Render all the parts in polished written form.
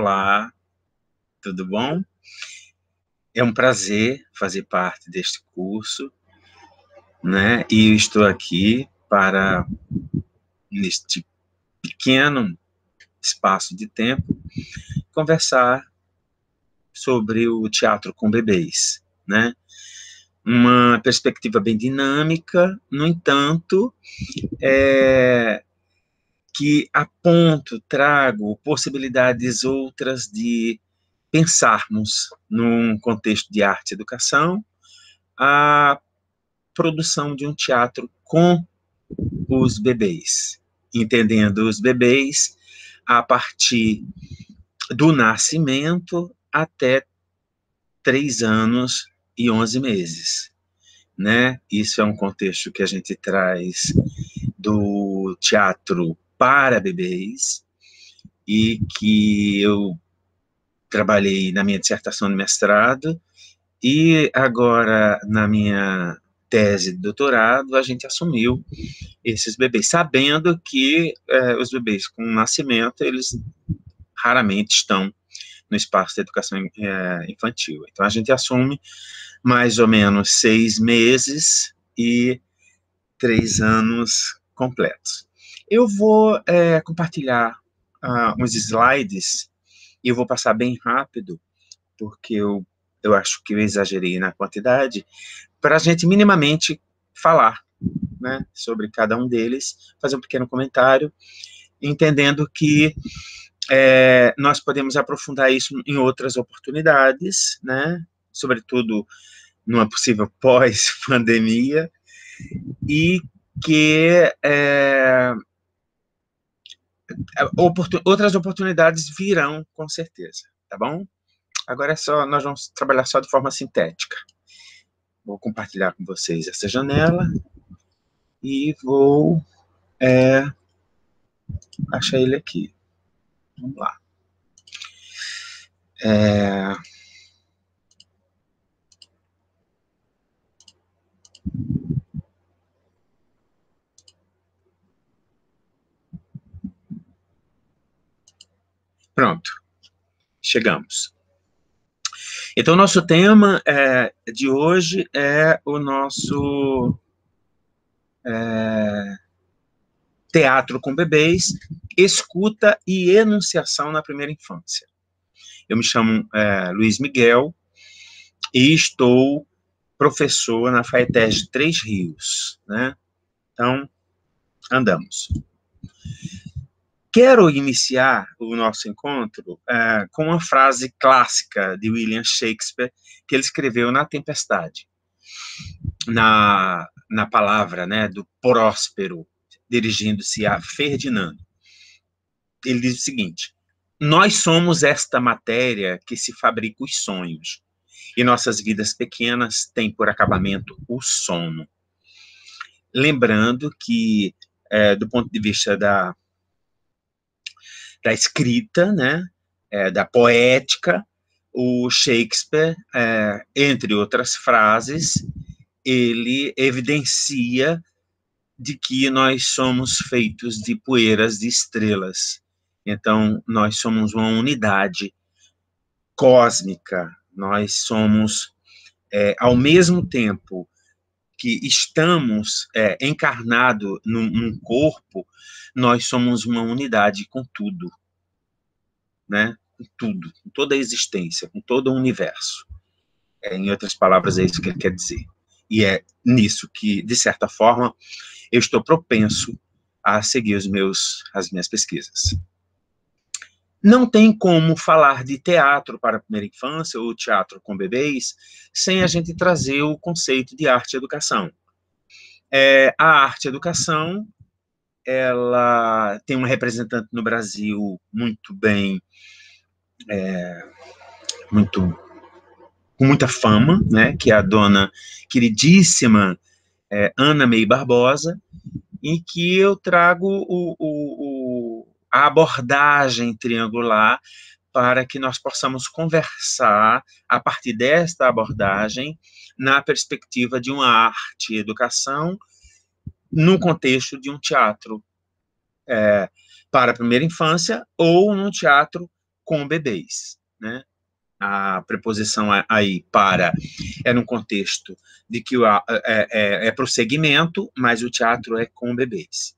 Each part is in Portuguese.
Olá, tudo bom? É um prazer fazer parte deste curso, né? E eu estou aqui para, neste pequeno espaço de tempo, conversar sobre o teatro com bebês, né? Uma perspectiva bem dinâmica, no entanto, que aponto, trago possibilidades outras de pensarmos num contexto de arte e educação, a produção de um teatro com os bebês, entendendo os bebês a partir do nascimento até 3 anos e 11 meses, né? Isso é um contexto que a gente traz do teatro para bebês e que eu trabalhei na minha dissertação de mestrado e agora na minha tese de doutorado a gente assumiu esses bebês, sabendo que os bebês com nascimento, eles raramente estão no espaço de educação infantil. Então, a gente assume mais ou menos 6 meses e 3 anos completos. Eu vou compartilhar uns slides, e eu vou passar bem rápido, porque eu acho que eu exagerei na quantidade, para a gente minimamente falar, né, sobre cada um deles, fazer um pequeno comentário, entendendo que nós podemos aprofundar isso em outras oportunidades, né, sobretudo numa possível pós-pandemia, e que outras oportunidades virão, com certeza, tá bom? Agora nós vamos trabalhar só de forma sintética. Vou compartilhar com vocês essa janela e vou achar ele aqui. Vamos lá. Pronto, chegamos. Então, nosso tema de hoje é o nosso teatro com bebês, escuta e enunciação na primeira infância. Eu me chamo Luiz Miguel e estou professor na FATES de Três Rios, né? Então, andamos. Quero iniciar o nosso encontro com uma frase clássica de William Shakespeare, que ele escreveu na Tempestade, na palavra, né, do Próspero, dirigindo-se a Ferdinando. Ele diz o seguinte: nós somos esta matéria que se fabrica os sonhos, e nossas vidas pequenas têm por acabamento o sono. Lembrando que, do ponto de vista da escrita, né, da poética, o Shakespeare, entre outras frases, ele evidencia de que nós somos feitos de poeiras de estrelas. Então, nós somos uma unidade cósmica, nós somos, ao mesmo tempo que estamos encarnados num corpo, nós somos uma unidade com tudo, né? Com tudo, com toda a existência, com todo o universo. Em outras palavras, é isso que ele quer dizer. E é nisso que, de certa forma, eu estou propenso a seguir as minhas pesquisas. Não tem como falar de teatro para a primeira infância ou teatro com bebês sem a gente trazer o conceito de arte e educação. A arte e educação, ela tem uma representante no Brasil muito bem, com muita fama, né, que é a dona queridíssima Ana May Barbosa, em que eu trago a abordagem triangular para que nós possamos conversar a partir desta abordagem na perspectiva de uma arte e educação no contexto de um teatro para a primeira infância ou num teatro com bebês, né? A preposição aí para é num contexto de que é prosseguimento, mas o teatro é com bebês.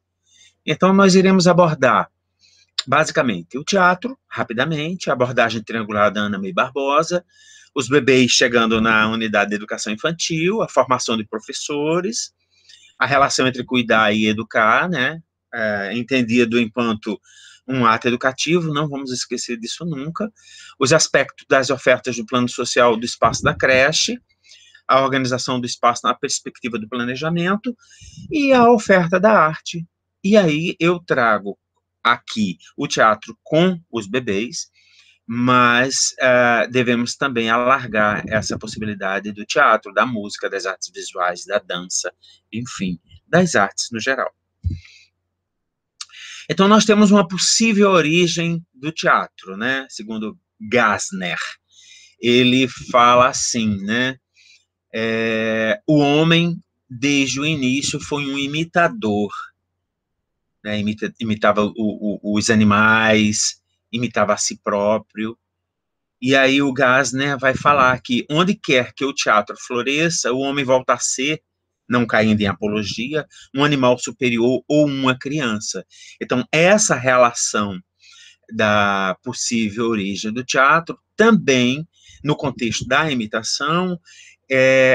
Então, nós iremos abordar, basicamente, o teatro, rapidamente, a abordagem triangular da Ana May Barbosa, os bebês chegando na unidade de educação infantil, a formação de professores, a relação entre cuidar e educar, né? Entendido enquanto um ato educativo, não vamos esquecer disso nunca, os aspectos das ofertas do plano social do espaço da creche, a organização do espaço na perspectiva do planejamento e a oferta da arte. E aí eu trago aqui o teatro com os bebês, mas devemos também alargar essa possibilidade do teatro, da música, das artes visuais, da dança, enfim, das artes no geral. Então, nós temos uma possível origem do teatro, né? Segundo Gassner. Ele fala assim, né? O homem, desde o início, foi um imitador, né? Imitava os animais, imitava a si próprio. E aí o Gassner vai falar que onde quer que o teatro floresça, o homem volta a ser, não caindo em apologia, um animal superior ou uma criança. Então, essa relação da possível origem do teatro, também, no contexto da imitação,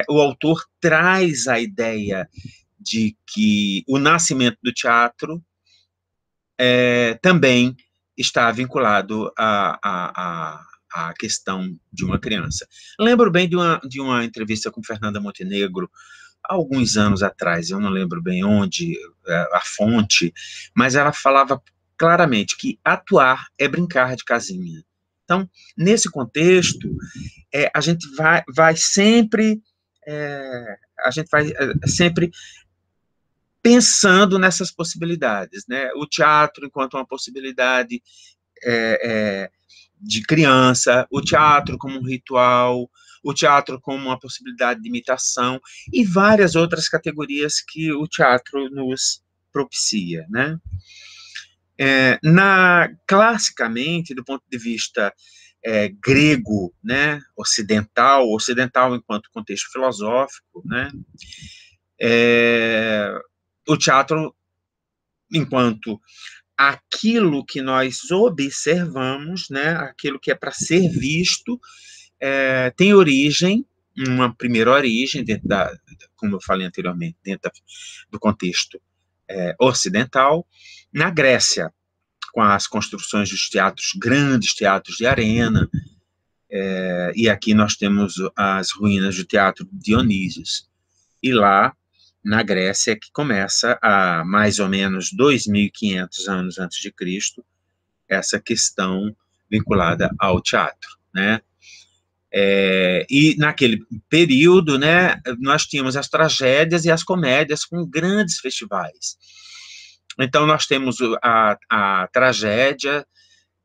o autor traz a ideia de que o nascimento do teatro também está vinculado à questão de uma criança. Lembro bem de uma entrevista com Fernanda Montenegro, há alguns anos atrás, eu não lembro bem onde, a fonte, mas ela falava claramente que atuar é brincar de casinha. Então, nesse contexto, a gente vai sempre pensando nessas possibilidades, né? O teatro enquanto uma possibilidade de criança, o teatro como um ritual, o teatro como uma possibilidade de imitação e várias outras categorias que o teatro nos propicia, né? Classicamente, do ponto de vista grego, né, ocidental enquanto contexto filosófico, né, o teatro enquanto aquilo que nós observamos, né, aquilo que é para ser visto, tem origem, uma primeira origem, dentro como eu falei anteriormente, dentro do contexto ocidental, na Grécia, com as construções dos teatros, grandes teatros de arena, e aqui nós temos as ruínas do Teatro Dionísios. E lá, na Grécia, que começa a mais ou menos 2.500 anos antes de Cristo, essa questão vinculada ao teatro, né? E naquele período, né, nós tínhamos as tragédias e as comédias com grandes festivais. Então, nós temos a tragédia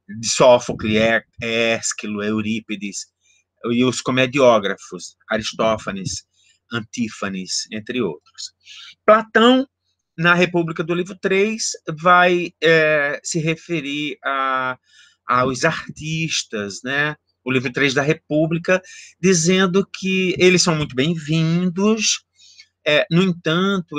de Sófocles, Ésquilo, Eurípides, e os comediógrafos, Aristófanes, Antífanes, entre outros. Platão, na República do Livro 3, vai se referir aos artistas, né? O livro 3 da República, dizendo que eles são muito bem-vindos, no entanto,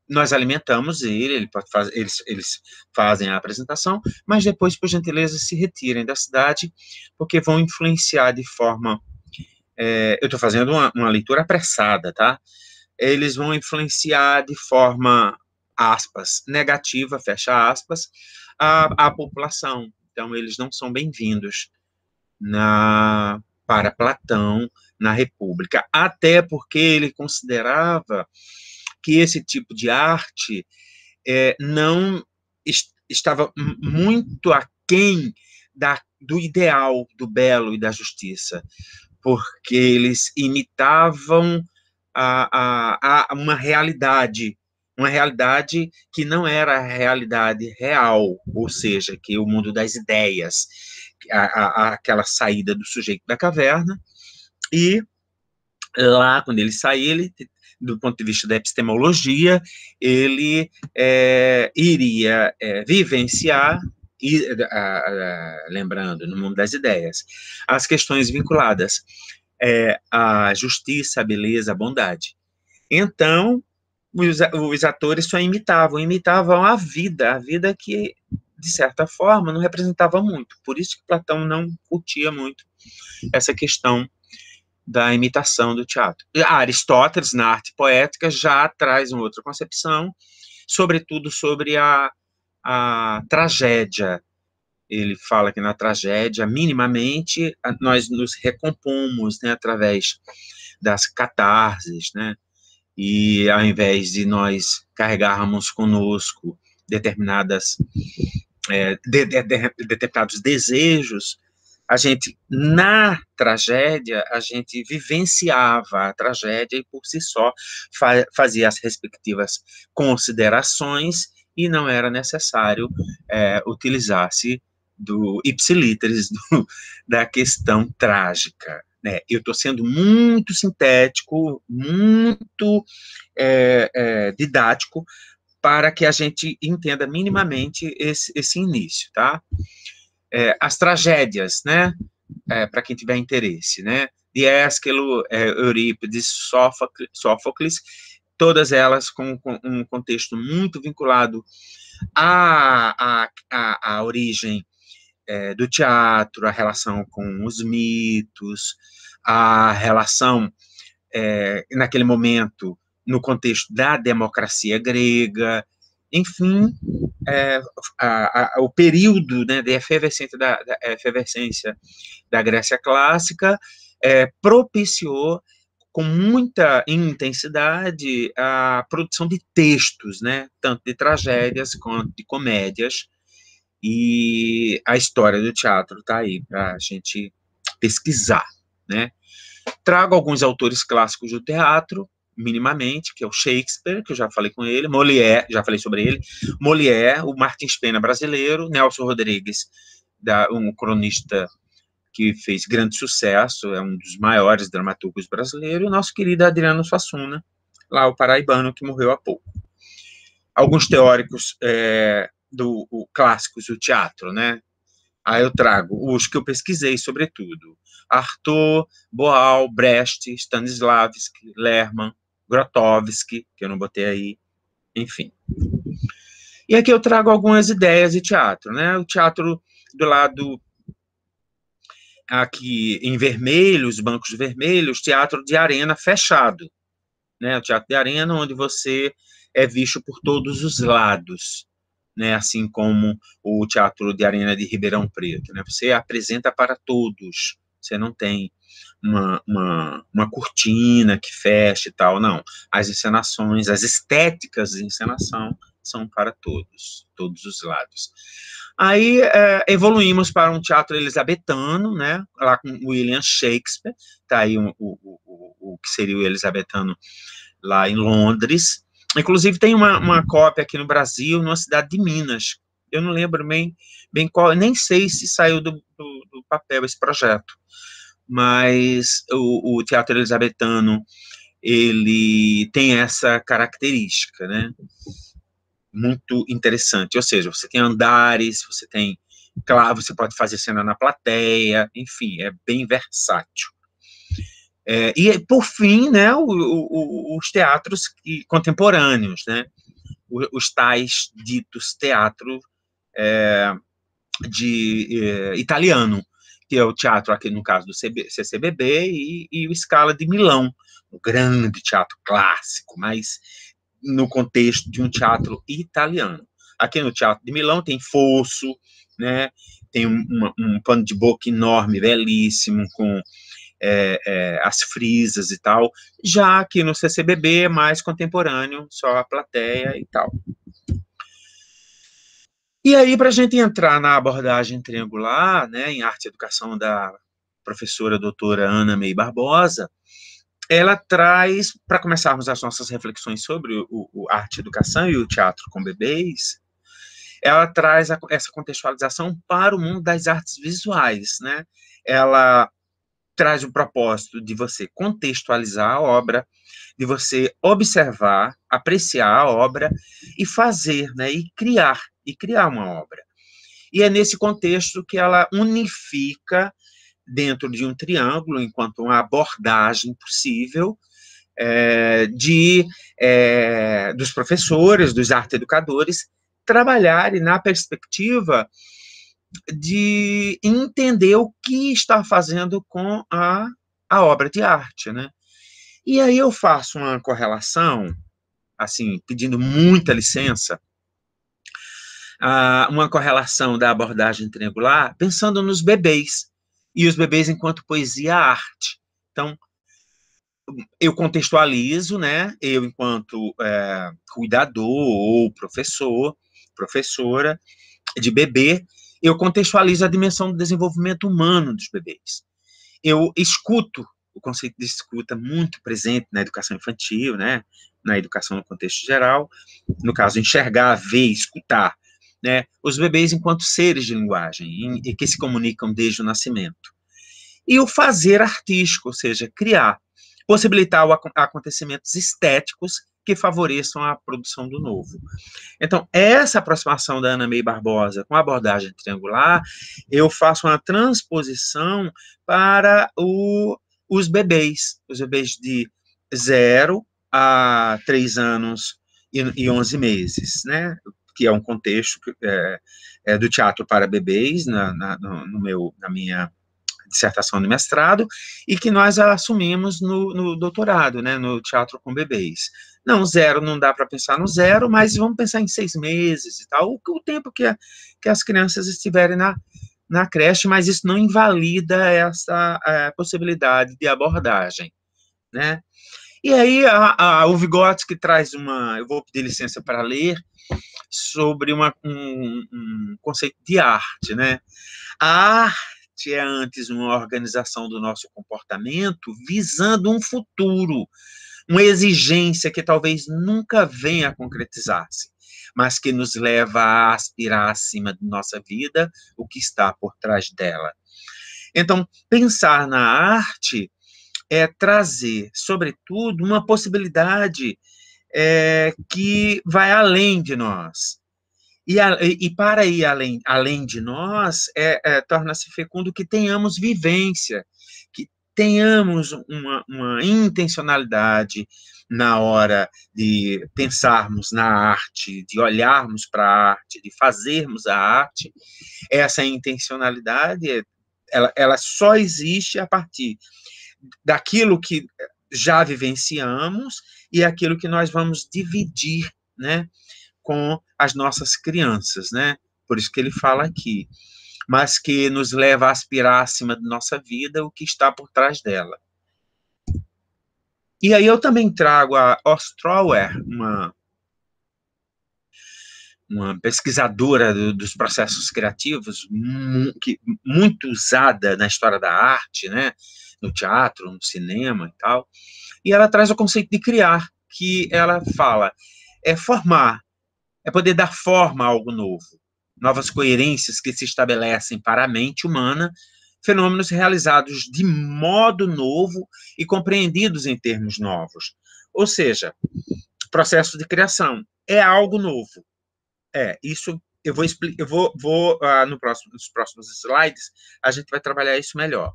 nós alimentamos ele pode fazer, eles fazem a apresentação, mas depois, por gentileza, se retirem da cidade, porque vão influenciar de forma... eu estou fazendo uma leitura apressada, tá? Eles vão influenciar de forma, aspas, negativa, fecha aspas, a população. Então, eles não são bem-vindos para Platão na República, até porque ele considerava que esse tipo de arte não estava muito aquém do ideal, do belo e da justiça, porque eles imitavam uma realidade que não era a realidade real, ou seja, que o mundo das ideias, aquela saída do sujeito da caverna, e lá, quando ele sair, do ponto de vista da epistemologia, ele iria vivenciar E, lembrando, no mundo das ideias, as questões vinculadas à justiça, à beleza, à bondade. Então, os atores só imitavam a vida que, de certa forma, não representava muito. Por isso que Platão não curtia muito essa questão da imitação do teatro. Aristóteles, na arte poética, já traz uma outra concepção, sobretudo sobre a tragédia. Ele fala que na tragédia, minimamente, nós nos recompomos, né, através das catarses, né, e ao invés de nós carregarmos conosco determinados desejos, a gente, na tragédia, a gente vivenciava a tragédia e, por si só, fazia as respectivas considerações e não era necessário utilizar-se do ipsilíteres da questão trágica. Né? Eu estou sendo muito sintético, muito didático, para que a gente entenda minimamente esse início, tá? As tragédias, né? Para quem tiver interesse, né? De Ésquilo, Eurípides, Sófocles, todas elas com um contexto muito vinculado à origem do teatro, a relação com os mitos, a relação, naquele momento, no contexto da democracia grega, enfim, o período, né, da efervescência da Grécia clássica propiciou com muita intensidade a produção de textos, né, tanto de tragédias quanto de comédias, e a história do teatro está aí para a gente pesquisar, né. Trago alguns autores clássicos do teatro, minimamente, que é o Shakespeare, que eu já falei com ele, Molière, já falei sobre ele, Molière, o Martins Pena brasileiro, Nelson Rodrigues, um cronista que fez grande sucesso, é um dos maiores dramaturgos brasileiros, e o nosso querido Adriano Suassuna, lá o paraibano, que morreu há pouco. Alguns teóricos clássicos do teatro, né? Aí eu trago os que eu pesquisei, sobretudo. Arthur, Boal, Brecht, Stanislavski, Lerman, Grotowski, que eu não botei aí, enfim. E aqui eu trago algumas ideias de teatro, né? O teatro do lado aqui em vermelho, os bancos vermelhos, teatro de arena fechado, né? O teatro de arena onde você é visto por todos os lados, né, assim como o Teatro de Arena de Ribeirão Preto, né, você apresenta para todos, você não tem uma cortina que feche e tal, não, as encenações, as estéticas de encenação são para todos os lados. Aí evoluímos para um teatro elisabetano, né, lá com William Shakespeare, tá aí o que seria o elisabetano lá em Londres. Inclusive, tem uma cópia aqui no Brasil, numa cidade de Minas. Eu não lembro bem qual, nem sei se saiu do papel esse projeto. Mas o teatro elisabetano, ele tem essa característica, né? Muito interessante. Ou seja, você tem andares, você tem... Claro, você pode fazer cena na plateia, enfim, é bem versátil. E, por fim, né, os teatros contemporâneos, né, os tais ditos teatro italiano, que é o teatro, aqui no caso do CCBB, e o Scala de Milão, um grande teatro clássico, mas no contexto de um teatro italiano. Aqui no Teatro de Milão tem fosso, né, tem um pano de boca enorme, belíssimo, com as frisas e tal, já que no CCBB é mais contemporâneo, só a plateia e tal. E aí, para a gente entrar na abordagem triangular, né, em arte e educação da professora doutora Ana May Barbosa, ela traz, para começarmos as nossas reflexões sobre o arte e educação e o teatro com bebês, ela traz essa contextualização para o mundo das artes visuais, né? Ela traz o propósito de você contextualizar a obra, de você observar, apreciar a obra e fazer, né, e criar uma obra. e é nesse contexto que ela unifica dentro de um triângulo, enquanto uma abordagem possível, dos professores, dos arte-educadores, trabalharem na perspectiva de entender o que está fazendo com a obra de arte, né? E aí eu faço uma correlação, assim, pedindo muita licença, uma correlação da abordagem triangular, pensando nos bebês, e os bebês enquanto poesia-arte. Então, eu contextualizo, né, eu enquanto cuidador ou professor, professora de bebê, eu contextualizo a dimensão do desenvolvimento humano dos bebês. Eu escuto, o conceito de escuta muito presente na educação infantil, né, na educação no contexto geral, no caso, enxergar, ver, escutar, né, os bebês enquanto seres de linguagem, e que se comunicam desde o nascimento. E o fazer artístico, ou seja, criar, possibilitar acontecimentos estéticos que favoreçam a produção do novo. Então, essa aproximação da Ana May Barbosa com a abordagem triangular, eu faço uma transposição para os bebês de 0 a 3 anos e 11 meses, né? Que é um contexto do teatro para bebês, na minha dissertação de mestrado, e que nós assumimos no doutorado, né, no teatro com bebês. Não, 0 não dá para pensar no 0, mas vamos pensar em 6 meses e tal, o tempo que as crianças estiverem na creche, mas isso não invalida essa possibilidade de abordagem, né? E aí o Vygotsky traz eu vou pedir licença para ler, sobre um conceito de arte, né? A arte é antes uma organização do nosso comportamento visando um futuro, uma exigência que talvez nunca venha a concretizar-se, mas que nos leva a aspirar acima de nossa vida o que está por trás dela. Então, pensar na arte é trazer, sobretudo, uma possibilidade que vai além de nós. E para ir além de nós, torna-se fecundo que tenhamos vivência, que tenhamos uma intencionalidade na hora de pensarmos na arte, de olharmos para a arte, de fazermos a arte. Essa intencionalidade, ela só existe a partir daquilo que já vivenciamos e aquilo que nós vamos dividir, né, com as nossas crianças, né? Por isso que ele fala aqui, mas que nos leva a aspirar acima de nossa vida o que está por trás dela. E aí eu também trago a Ostrauer, uma pesquisadora dos processos criativos, muito usada na história da arte, né? No teatro, no cinema e tal. E ela traz o conceito de criar, que ela fala, formar, poder dar forma a algo novo, novas coerências que se estabelecem para a mente humana, fenômenos realizados de modo novo e compreendidos em termos novos. Ou seja, processo de criação é algo novo. Isso eu vou explicar, nos próximos slides, a gente vai trabalhar isso melhor.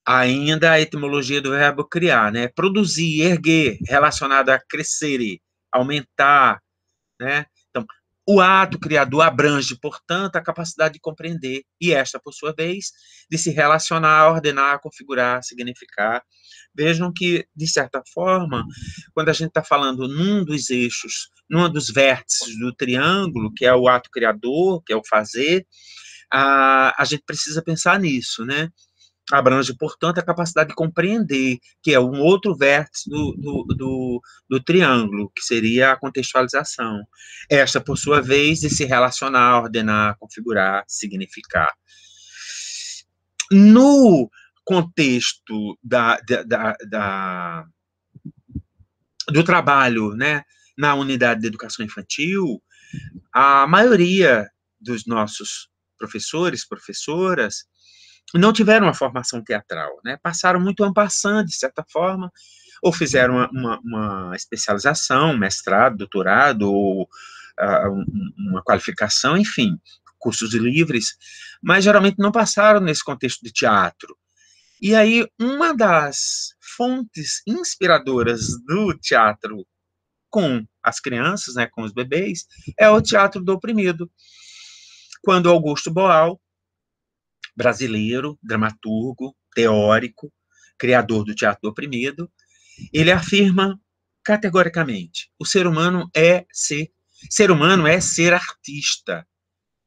Ainda a etimologia do verbo criar, né? Produzir, erguer, relacionado a crescer, aumentar, né? Então, o ato criador abrange, portanto, a capacidade de compreender, e esta, por sua vez, de se relacionar, ordenar, configurar, significar. Vejam que, de certa forma, quando a gente está falando num dos eixos, num dos vértices do triângulo, que é o ato criador, que é o fazer, a gente precisa pensar nisso, né? Abrange, portanto, a capacidade de compreender, que é um outro vértice do triângulo, que seria a contextualização. Esta, por sua vez, de se relacionar, ordenar, configurar, significar. No contexto do trabalho, né, na unidade de educação infantil, a maioria dos nossos professores, professoras, não tiveram uma formação teatral, né? Passaram muito en passant, de certa forma, ou fizeram uma especialização, mestrado, doutorado, ou uma qualificação, enfim, cursos livres, mas geralmente não passaram nesse contexto de teatro. E aí, uma das fontes inspiradoras do teatro com as crianças, né, com os bebês, é o Teatro do Oprimido. Quando Augusto Boal, brasileiro, dramaturgo, teórico, criador do Teatro do Oprimido, ele afirma categoricamente: o ser humano é ser artista,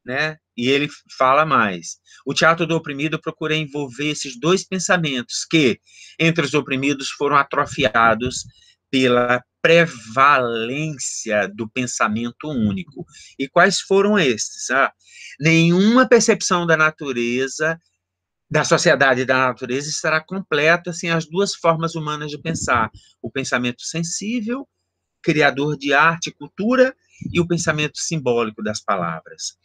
né? E ele fala mais: o Teatro do Oprimido procura envolver esses dois pensamentos que, entre os oprimidos, foram atrofiados pela prevalência do pensamento único. E quais foram esses? Nenhuma percepção da natureza, da sociedade e da natureza estará completa sem as duas formas humanas de pensar: o pensamento sensível, criador de arte e cultura, e o pensamento simbólico das palavras.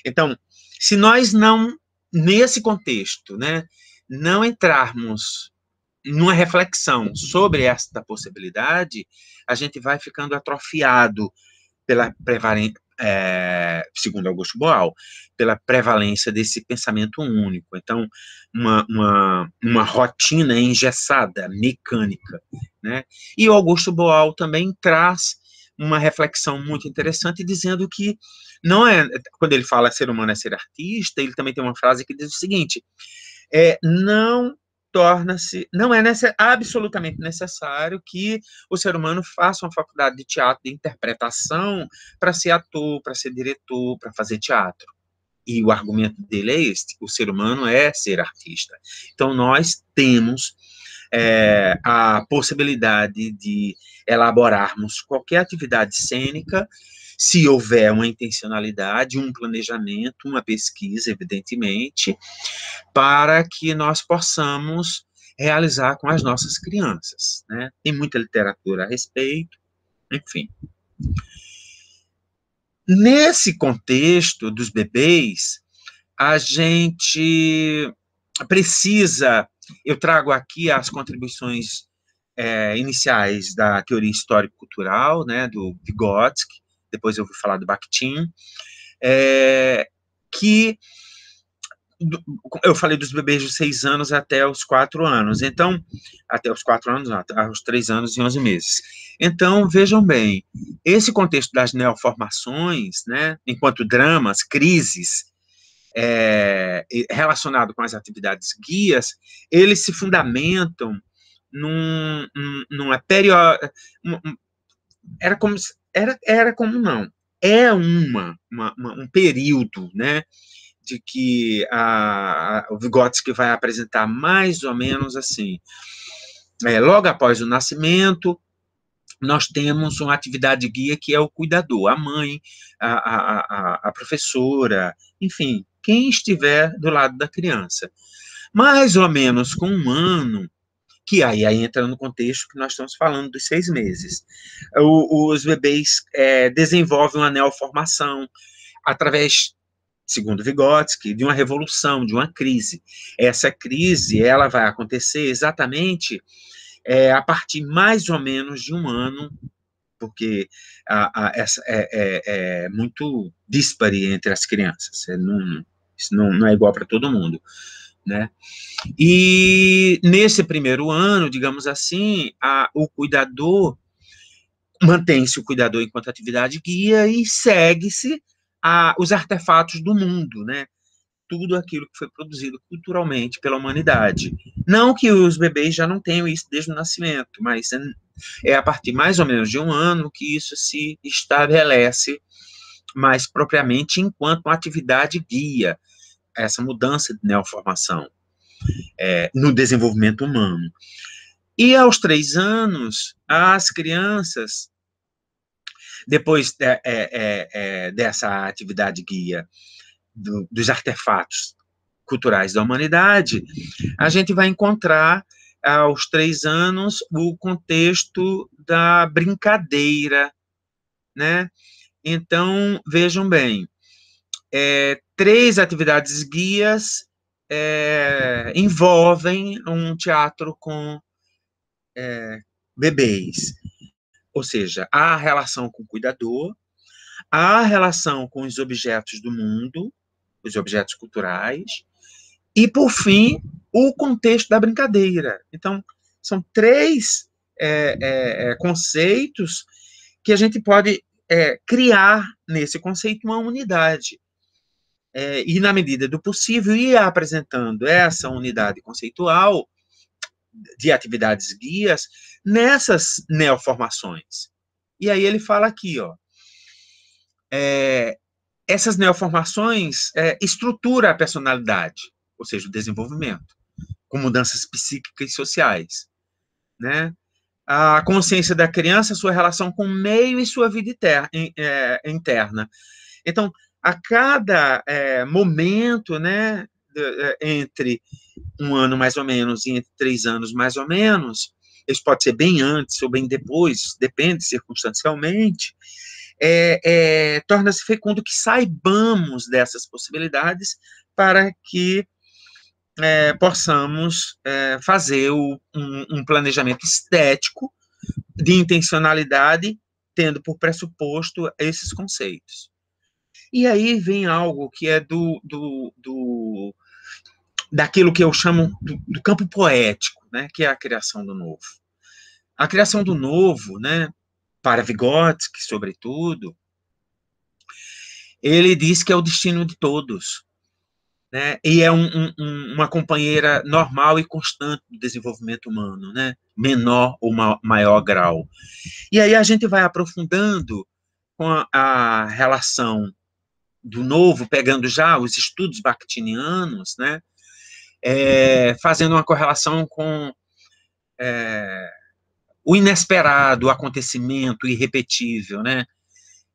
Então, se nós não, nesse contexto, né, não entrarmos numa reflexão sobre esta possibilidade, a gente vai ficando atrofiado pela prevalência, segundo Augusto Boal, pela prevalência desse pensamento único. Então, uma rotina engessada, mecânica, né? E o Augusto Boal também traz uma reflexão muito interessante, dizendo que não é, quando ele fala ser humano é ser artista, ele também tem uma frase que diz o seguinte: não é absolutamente necessário que o ser humano faça uma faculdade de teatro, de interpretação, para ser ator, para ser diretor, para fazer teatro. E o argumento dele é este: o ser humano é ser artista. Então, nós temos a possibilidade de elaborarmos qualquer atividade cênica, se houver uma intencionalidade, um planejamento, uma pesquisa, evidentemente, para que nós possamos realizar com as nossas crianças, né? Tem muita literatura a respeito, enfim. Nesse contexto dos bebês, a gente precisa, eu trago aqui as contribuições iniciais da teoria histórico-cultural, né, do Vygotsky, depois eu vou falar do Bakhtin, que eu falei dos bebês de 6 anos até os 4 anos, então, até os 4 anos, não, até os 3 anos e 11 meses. Então, vejam bem, esse contexto das neoformações, né, enquanto dramas, crises, relacionado com as atividades guias, eles se fundamentam numa period... Era como não, é um período, né, de que o Vygotsky vai apresentar mais ou menos assim: logo após o nascimento, nós temos uma atividade guia que é o cuidador, a mãe, a professora, enfim, quem estiver do lado da criança. Mais ou menos com 1 ano, que aí entra no contexto que nós estamos falando dos 6 meses, os bebês desenvolvem uma neoformação através, segundo Vygotsky, de uma revolução, de uma crise. Essa crise, ela vai acontecer exatamente a partir mais ou menos de 1 ano, porque essa é muito dispare entre as crianças, isso não é igual para todo mundo, né? E nesse primeiro ano, digamos assim, o cuidador, mantém-se o cuidador enquanto atividade guia e segue-se os artefatos do mundo, né? Tudo aquilo que foi produzido culturalmente pela humanidade. Não que os bebês já não tenham isso desde o nascimento, mas é a partir mais ou menos de 1 ano que isso se estabelece mais propriamente enquanto uma atividade guia, essa mudança de neoformação no desenvolvimento humano. E aos 3 anos, as crianças, depois dessa atividade guia dos artefatos culturais da humanidade, a gente vai encontrar, aos 3 anos, o contexto da brincadeira, né? Então, vejam bem, 3 atividades guias envolvem um teatro com bebês, ou seja, a relação com o cuidador, a relação com os objetos do mundo, os objetos culturais, e, por fim, o contexto da brincadeira. Então, são três conceitos que a gente pode criar nesse conceito uma unidade. E, na medida do possível, ir apresentando essa unidade conceitual de atividades guias nessas neoformações. E aí ele fala aqui, ó, essas neoformações estruturam a personalidade, ou seja, o desenvolvimento, com mudanças psíquicas e sociais, né? A consciência da criança, sua relação com o meio e sua vida interna. Então, a cada momento, né, entre um ano mais ou menos e entre 3 anos mais ou menos, isso pode ser bem antes ou bem depois, depende circunstancialmente, torna-se fecundo que saibamos dessas possibilidades para que possamos fazer um planejamento estético de intencionalidade, tendo por pressuposto esses conceitos. E aí vem algo que é daquilo que eu chamo do campo poético, né, que é a criação do novo. A criação do novo, né, para Vygotsky, sobretudo, ele diz que é o destino de todos, né, e é uma companheira normal e constante do desenvolvimento humano, né, menor ou maior grau. E aí a gente vai aprofundando com a relação do novo, pegando já os estudos bakhtinianos, né, fazendo uma correlação com o inesperado, o acontecimento irrepetível, né?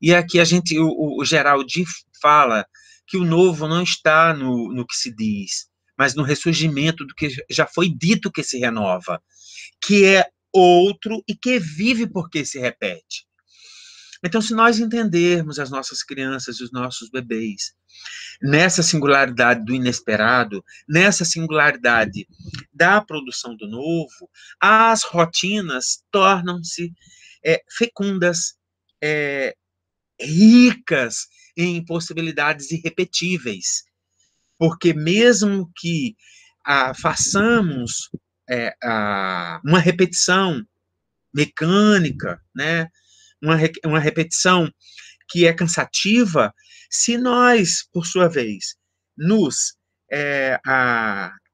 E aqui o Geraldi fala que o novo não está no que se diz, mas no ressurgimento do que já foi dito que se renova, que é outro e que vive porque se repete. Então, se nós entendermos as nossas crianças e os nossos bebês nessa singularidade do inesperado, nessa singularidade da produção do novo, as rotinas tornam-se fecundas, ricas em possibilidades irrepetíveis, porque mesmo que façamos uma repetição mecânica, né, uma repetição que é cansativa, se nós, por sua vez, nos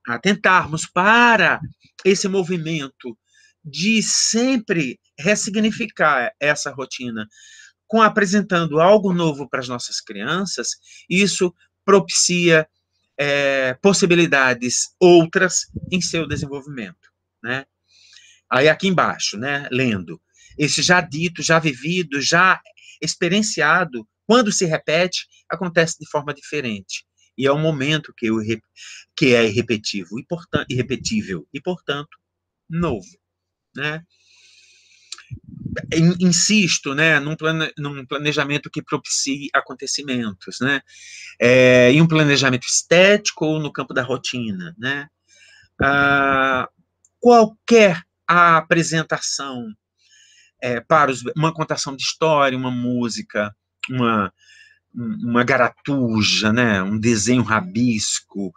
atentarmos para esse movimento de sempre ressignificar essa rotina, com apresentando algo novo para as nossas crianças, isso propicia possibilidades outras em seu desenvolvimento, né? Aí aqui embaixo, né, lendo, esse já dito, já vivido, já experienciado, quando se repete, acontece de forma diferente. E é um momento que é irrepetível e, portanto, novo, né? Insisto, né, num planejamento que propicie acontecimentos, né? Em um planejamento estético ou no campo da rotina, né? Qualquer apresentação para uma contação de história, uma música, uma garatuja, né, um desenho rabisco,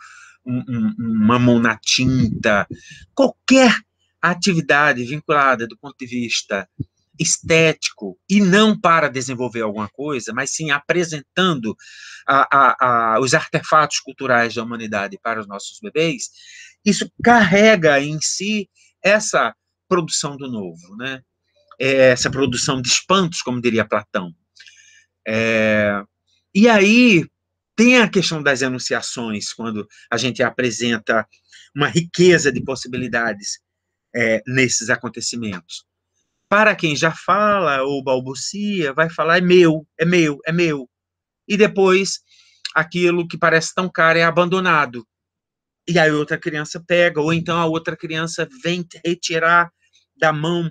uma mão na tinta, qualquer atividade vinculada do ponto de vista estético, e não para desenvolver alguma coisa, mas sim apresentando os artefatos culturais da humanidade para os nossos bebês, isso carrega em si essa produção do novo, né? Essa produção de espantos, como diria Platão. E aí tem a questão das enunciações, quando a gente apresenta uma riqueza de possibilidades nesses acontecimentos. Para quem já fala ou balbucia, vai falar é meu, é meu, é meu. E depois, aquilo que parece tão caro é abandonado. E aí outra criança pega, ou então a outra criança vem retirar da mão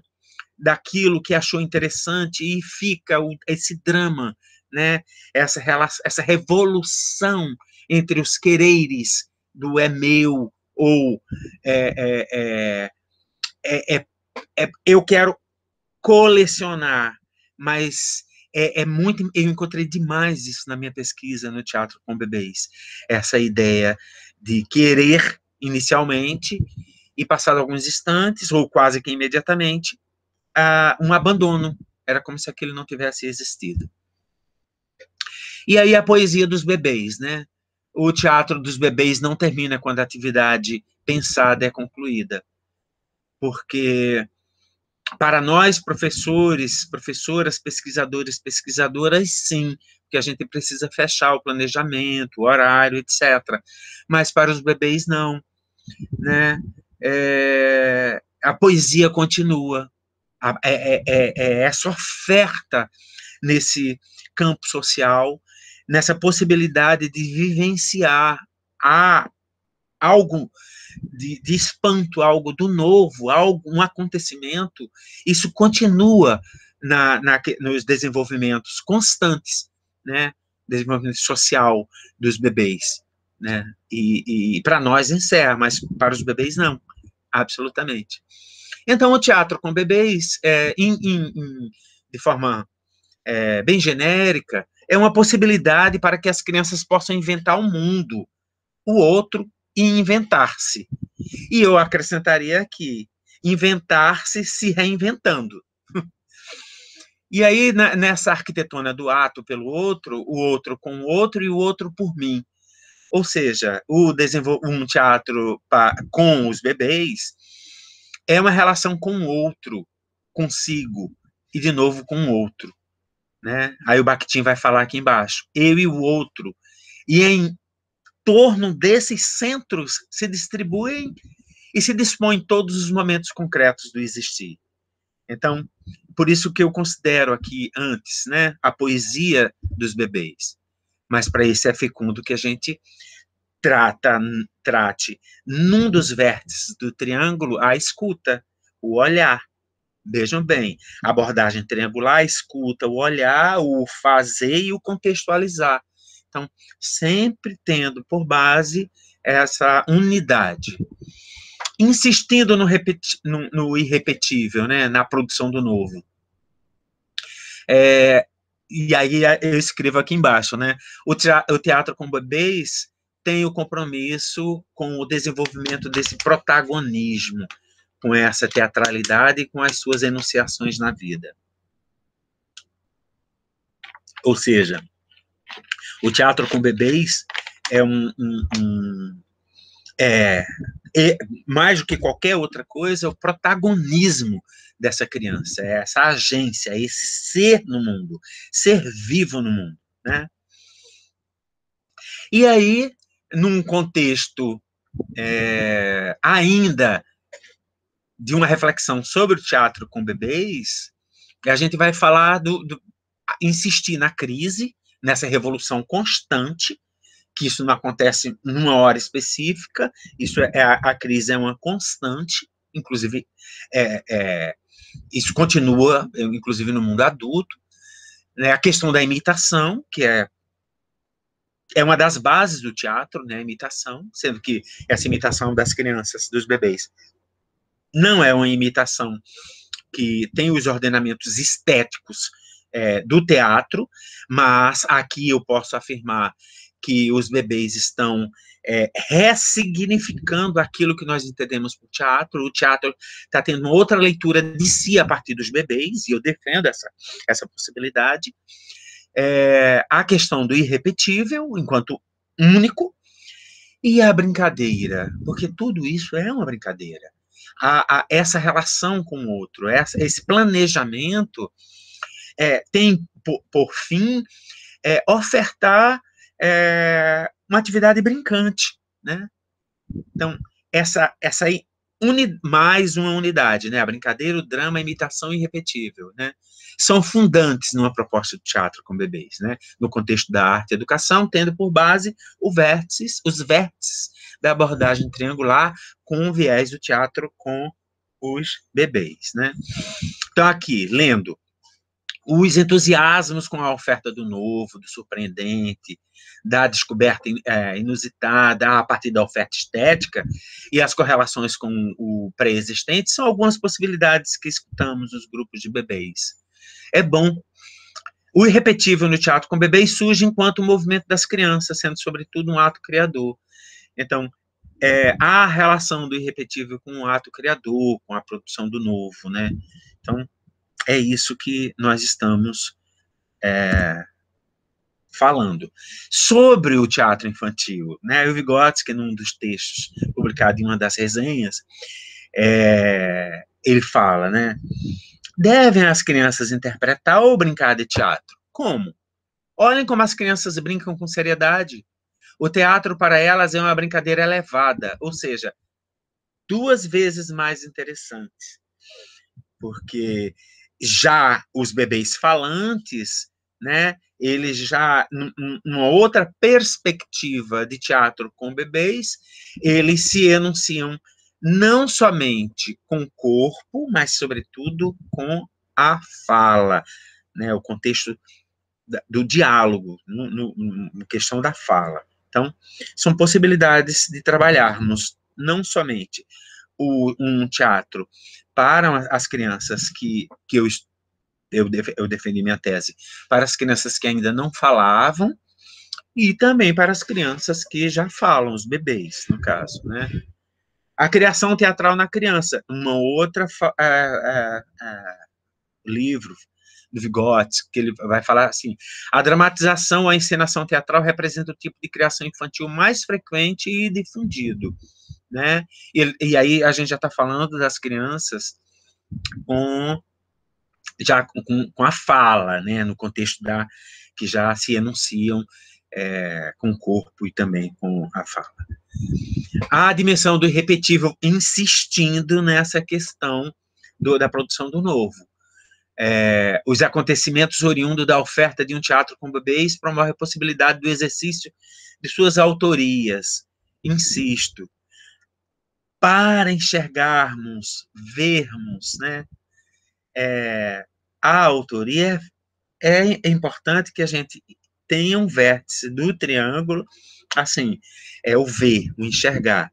daquilo que achou interessante e fica esse drama, né? Essa revolução entre os quereres do é meu ou eu quero colecionar, mas eu encontrei demais isso na minha pesquisa no teatro com bebês. Essa ideia de querer inicialmente e passado alguns instantes, ou quase que imediatamente, um abandono. Era como se aquilo não tivesse existido. E aí a poesia dos bebês, né? O teatro dos bebês não termina quando a atividade pensada é concluída. Porque para nós, professores, professoras, pesquisadores, pesquisadoras, sim, porque a gente precisa fechar o planejamento, o horário, etc. Mas para os bebês, não, né? A poesia continua. Essa oferta nesse campo social, nessa possibilidade de vivenciar algo de espanto, algo do novo, um acontecimento, isso continua nos desenvolvimentos constantes, né? Desenvolvimento social dos bebês, né? E para nós encerra, mas para os bebês não, absolutamente. Então, o teatro com bebês, de forma bem genérica, é uma possibilidade para que as crianças possam inventar o mundo, o outro, e inventar-se. E eu acrescentaria aqui, inventar-se se reinventando. E aí, nessa arquitetônica do ato pelo outro, o outro com o outro e o outro por mim. Ou seja, um teatro com os bebês é uma relação com o outro, consigo, e de novo com o outro. Né? Aí o Bakhtin vai falar aqui embaixo, eu e o outro. E em torno desses centros se distribuem e se dispõem todos os momentos concretos do existir. Então, por isso que eu considero aqui antes, né, a poesia dos bebês. Mas para isso é fecundo que a gente trate num dos vértices do triângulo a escuta, o olhar. Vejam bem, abordagem triangular, escuta, o olhar, o fazer e o contextualizar. Então, sempre tendo por base essa unidade. Insistindo no irrepetível, né, na produção do novo. E aí eu escrevo aqui embaixo, né, o teatro com bebês tem o compromisso com o desenvolvimento desse protagonismo, com essa teatralidade e com as suas enunciações na vida. Ou seja, o teatro com bebês é mais do que qualquer outra coisa, é o protagonismo dessa criança, é essa agência, é esse ser no mundo, ser vivo no mundo, né? E aí, num contexto ainda de uma reflexão sobre o teatro com bebês, a gente vai falar insistir na crise, nessa revolução constante, que isso não acontece numa hora específica, isso a crise é uma constante, inclusive isso continua, inclusive no mundo adulto, né? A questão da imitação, que é uma das bases do teatro, né? A imitação, sendo que essa imitação das crianças, dos bebês, não é uma imitação que tem os ordenamentos estéticos do teatro, mas aqui eu posso afirmar que os bebês estão ressignificando aquilo que nós entendemos por teatro. O teatro está tendo outra leitura de si a partir dos bebês, e eu defendo essa possibilidade. A questão do irrepetível, enquanto único, e a brincadeira, porque tudo isso é uma brincadeira. Essa relação com o outro, esse planejamento tem por fim ofertar uma atividade brincante, né? Então, mais uma unidade, né? A brincadeira, o drama, a imitação irrepetível, né? São fundantes numa proposta de teatro com bebês, né? No contexto da arte e educação, tendo por base os vértices da abordagem triangular com o viés do teatro com os bebês, né? Então, aqui, lendo os entusiasmos com a oferta do novo, do surpreendente, da descoberta inusitada a partir da oferta estética e as correlações com o pré-existente são algumas possibilidades que escutamos nos grupos de bebês. É bom O irrepetível no teatro com bebês surge enquanto o movimento das crianças, sendo sobretudo um ato criador. Então, há a relação do irrepetível com o ato criador, com a produção do novo, né? Então, é isso que nós estamos falando. Sobre o teatro infantil, né? O Vygotsky, num dos textos publicado em uma das resenhas, ele fala, né? Devem as crianças interpretar ou brincar de teatro? Como? Olhem como as crianças brincam com seriedade. O teatro para elas é uma brincadeira elevada, ou seja, 2 vezes mais interessante. Porque já os bebês falantes, né, eles já, numa outra perspectiva de teatro com bebês, eles se enunciam não somente com o corpo, mas, sobretudo, com a fala, né, o contexto do diálogo, no questão da fala. Então, são possibilidades de trabalharmos não somente um teatro para as crianças que eu defendi minha tese, para as crianças que ainda não falavam, e também para as crianças que já falam, os bebês, no caso, né? A criação teatral na criança, uma outra livro do Vygotsky, que ele vai falar assim: a dramatização, a encenação teatral representa o tipo de criação infantil mais frequente e difundido, né? E aí a gente já está falando das crianças com a fala, né? No contexto que já se enunciam com o corpo e também com a fala. A dimensão do irrepetível insistindo nessa questão da produção do novo. Os acontecimentos oriundos da oferta de um teatro com bebês promovem a possibilidade do exercício de suas autorias. Insisto, para enxergarmos, vermos, né, a autoria, é importante que a gente tenha um vértice do triângulo, assim, o ver, o enxergar.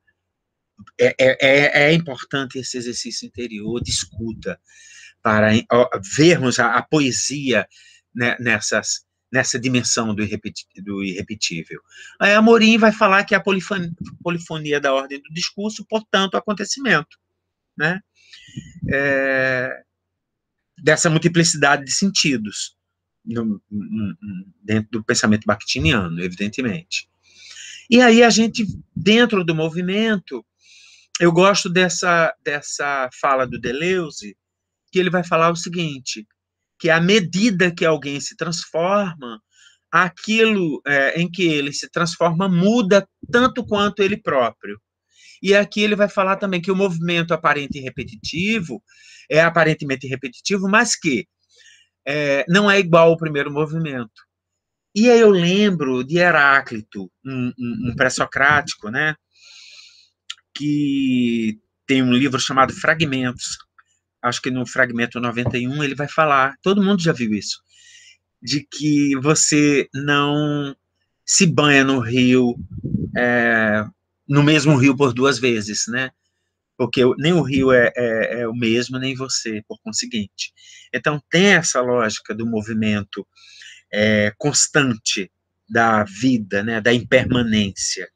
É importante esse exercício interior de escuta, para vermos a poesia, né, nessa dimensão do irrepetível. Aí Amorim vai falar que a polifonia da ordem do discurso, portanto, acontecimento, né? Dessa multiplicidade de sentidos dentro do pensamento bakhtiniano, evidentemente. E aí a gente, dentro do movimento, eu gosto dessa fala do Deleuze, que ele vai falar o seguinte, que à medida que alguém se transforma, aquilo em que ele se transforma muda tanto quanto ele próprio. E aqui ele vai falar também que o movimento aparente e repetitivo é aparentemente repetitivo, mas que não é igual ao primeiro movimento. E aí eu lembro de Heráclito, um pré-socrático, né, que tem um livro chamado Fragmentos. Acho que no fragmento 91 ele vai falar, todo mundo já viu isso, de que você não se banha no rio, no mesmo rio por 2 vezes, né? Porque nem o rio é o mesmo, nem você, por conseguinte. Então, tem essa lógica do movimento constante da vida, né, da impermanência.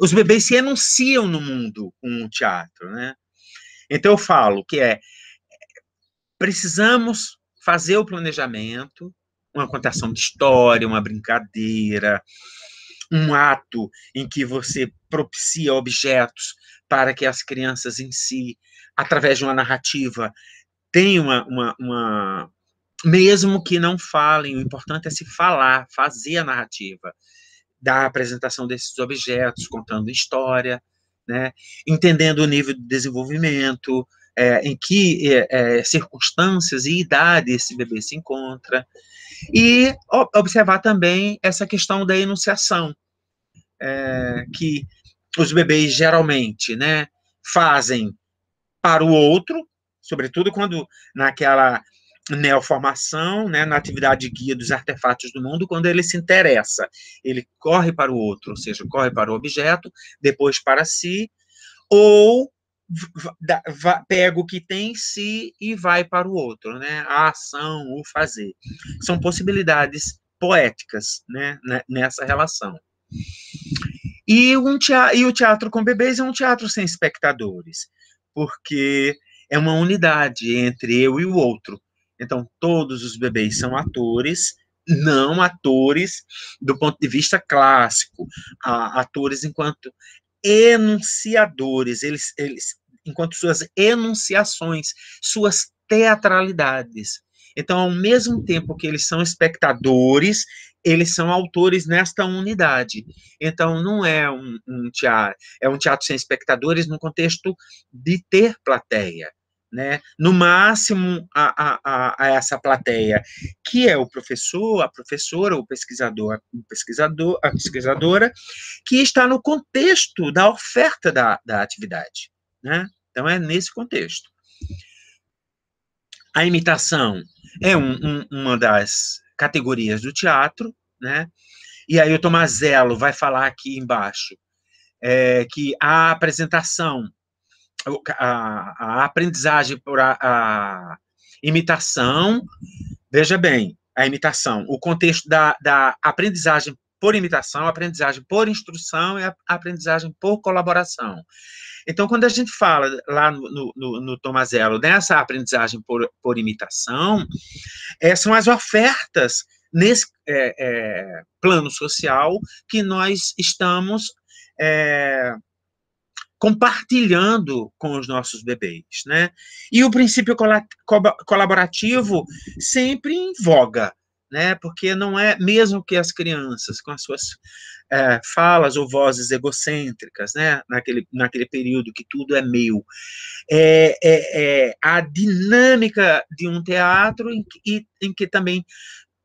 Os bebês se enunciam no mundo com o teatro, né? Então, eu falo que precisamos fazer o planejamento, uma contação de história, uma brincadeira, um ato em que você propicia objetos para que as crianças em si, através de uma narrativa, tenham mesmo que não falem, o importante é se falar, fazer a narrativa, da apresentação desses objetos, contando história, né? Entendendo o nível de desenvolvimento, em que circunstâncias e idade esse bebê se encontra, e observar também essa questão da enunciação, que os bebês geralmente, né, fazem para o outro, sobretudo quando naquela neoformação, né, na atividade guia dos artefatos do mundo, quando ele se interessa, ele corre para o outro, ou seja, corre para o objeto, depois para si, ou pega o que tem em si e vai para o outro, né? A ação, o fazer. São possibilidades poéticas, né, nessa relação. E o teatro com bebês é um teatro sem espectadores, porque é uma unidade entre eu e o outro. Então, todos os bebês são atores, não atores do ponto de vista clássico, atores enquanto enunciadores, eles enquanto suas enunciações, suas teatralidades. Então, ao mesmo tempo que eles são espectadores, eles são autores nesta unidade. Então, não é um teatro, é um teatro sem espectadores no contexto de ter plateia. Né? No máximo, a essa plateia, que é o professor, a professora, o pesquisador, a pesquisadora, que está no contexto da oferta da atividade. Né? Então, é nesse contexto. A imitação é uma das categorias do teatro, né? E aí o Tomazello vai falar aqui embaixo que a apresentação, a aprendizagem por a imitação, veja bem, a imitação, o contexto da aprendizagem por imitação, a aprendizagem por instrução e a aprendizagem por colaboração. Então, quando a gente fala lá no Tomazello dessa aprendizagem por imitação, são as ofertas nesse plano social que nós estamos compartilhando com os nossos bebês, né? E o princípio colaborativo sempre em voga, né? Porque não é, mesmo que as crianças, com as suas falas ou vozes egocêntricas, né? Naquele período que tudo é meu, a dinâmica de um teatro em que também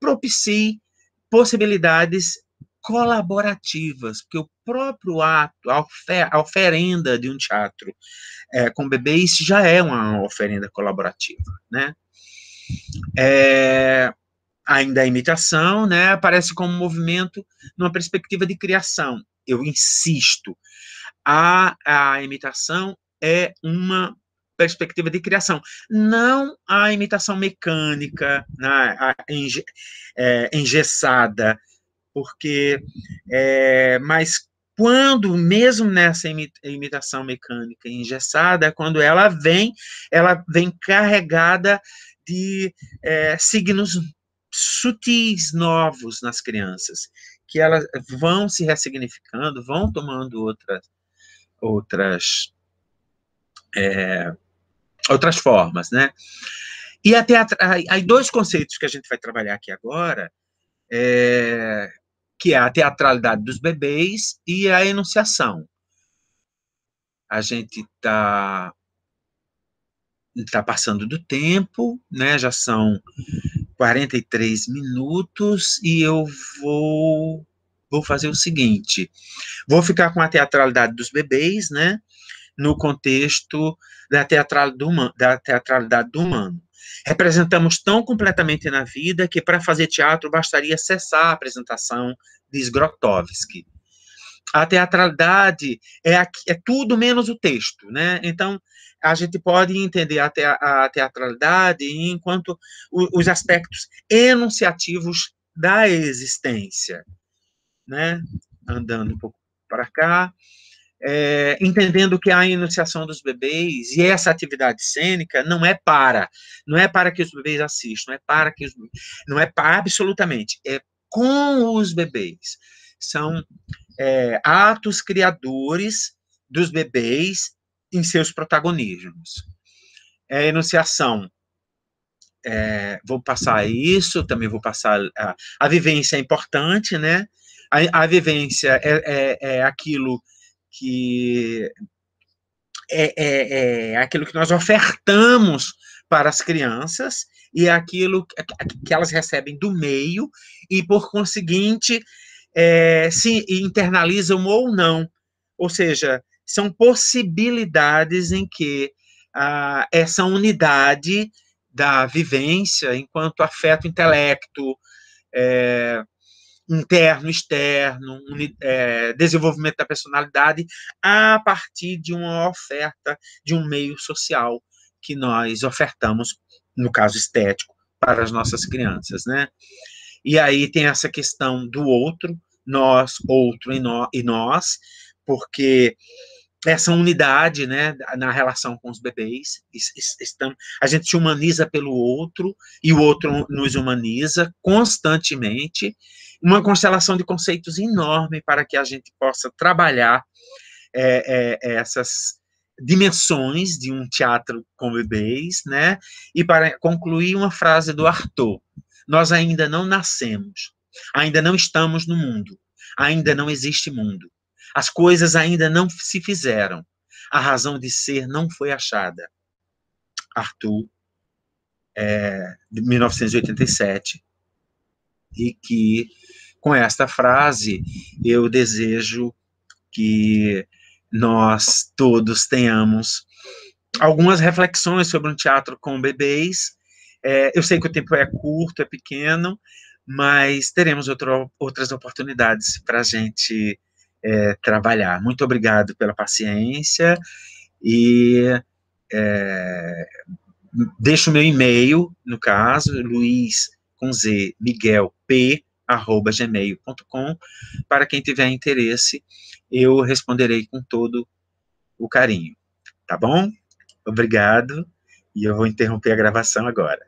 propicie possibilidades colaborativas, porque o próprio ato, a oferenda de um teatro com bebês já é uma oferenda colaborativa, né? Ainda a imitação, né, aparece como movimento numa perspectiva de criação. Eu insisto, a imitação é uma perspectiva de criação, não a imitação mecânica, né, engessada, porque, mas quando, mesmo nessa imitação mecânica engessada, quando ela vem carregada de signos sutis novos nas crianças, que elas vão se ressignificando, vão tomando outras formas, né? E aí dois conceitos que a gente vai trabalhar aqui agora, que é a teatralidade dos bebês e a enunciação. A gente está passando do tempo, né? Já são 43 minutos e eu vou fazer o seguinte, vou ficar com a teatralidade dos bebês, né? No contexto da teatralidade do humano. Representamos tão completamente na vida que para fazer teatro bastaria cessar a apresentação, diz Grotowski. A teatralidade é tudo menos o texto, né? Então, a gente pode entender a teatralidade enquanto os aspectos enunciativos da existência, né? Andando um pouco para cá, entendendo que a enunciação dos bebês e essa atividade cênica não é para que os bebês assistam, não é para absolutamente, é com os bebês. São atos criadores dos bebês em seus protagonismos. A enunciação, vou passar isso, também vou passar a vivência é importante, né? A vivência é aquilo que aquilo que nós ofertamos para as crianças e aquilo que elas recebem do meio e, por conseguinte, se internalizam ou não. Ou seja, são possibilidades em que essa unidade da vivência, enquanto afeto intelecto, interno, externo, desenvolvimento da personalidade, a partir de uma oferta de um meio social que nós ofertamos, no caso estético, para as nossas crianças, né? E aí tem essa questão do outro, nós, outro e nós, porque essa unidade, né, na relação com os bebês, a gente se humaniza pelo outro, e o outro nos humaniza constantemente, uma constelação de conceitos enorme para que a gente possa trabalhar essas dimensões de um teatro com bebês, né, e para concluir uma frase do Arthur: nós ainda não nascemos, ainda não estamos no mundo, ainda não existe mundo. As coisas ainda não se fizeram. A razão de ser não foi achada. Arthur, de 1987. E que, com esta frase, eu desejo que nós todos tenhamos algumas reflexões sobre um teatro com bebês. Eu sei que o tempo é curto, é pequeno, mas teremos outras oportunidades para a gente trabalhar. Muito obrigado pela paciência e deixo o meu e-mail, no caso, Luiz com Z, Miguel P, @gmail.com, para quem tiver interesse, eu responderei com todo o carinho. Tá bom? Obrigado, e eu vou interromper a gravação agora.